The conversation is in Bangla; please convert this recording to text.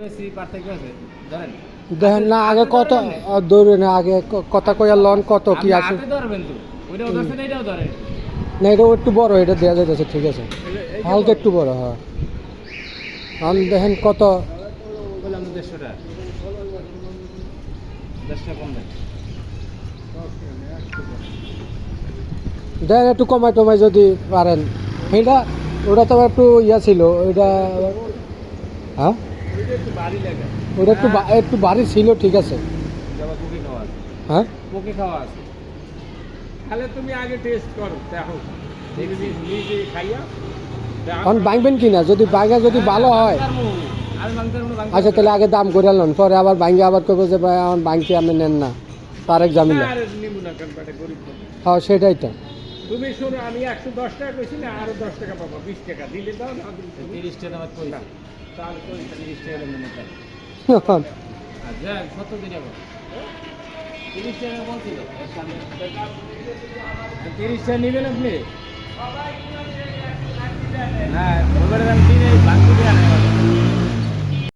বেশি পার্থক্য আছে জানেন? দেখেন না আগে হাতে কত ধরবেন না। দৌড়ে না আগে কথা কইয়া লন কত কি আপনি আছে হাতে ধরবেন তো, ওইটাও ধরছেন, এইটাও ধরেন। না এটাও একটু বড় এটা দেওয়া যাইতেছে ঠিক আছে এইটা হালকা বড়। একটু বড় হ্যাঁ আমি দেখেন কত বললাম তো 150 টাকা। 10 টাকা কম দেন। দেখেন একটু কমাই টমাই যদি পারেন এটা ওটা তো একটু ইয়া ছিল ওইটা হ্যাঁ ওইটা একটু ভারী লাগে। ওটা একটু একটু ভারী ছিল ঠিক আছে যাবা পোকে খাওয়া আছে। হ্যাঁ পোকে খাওয়া আছে। তাহলে তুমি আগে টেস্ট করো দেখো। দেখবি নিজে খাইয়া। এখন ভাঙবেন কি না যদি ভাঙা যদি ভালো হয় আমি মাংসের কোনো আচ্ছা তাহলে আগে দাম করে আনলেন পরে আবার ভাঙ্গে আবার করবো যে ভাই আমার ভাঙতে আপনি নেন না তার এক ঝামেলা নিবো না কারণ পেটে গরিব মানুষ। হ্যাঁ সেটাই তো তুমি শোনো আমি 110 টাকা কইছি না আরো 10 টাকা পাবো 20 টাকা দিলে দাও না 30 টাকা আমার কই তাহলে কই 30 টাকা দেন না আচ্ছা কত দিন আগে 30 টাকা বলছিল 30 টাকা নেবেন আপনি হ্যাঁ ওবারে দাম দিনে বাকি দেয়া নাই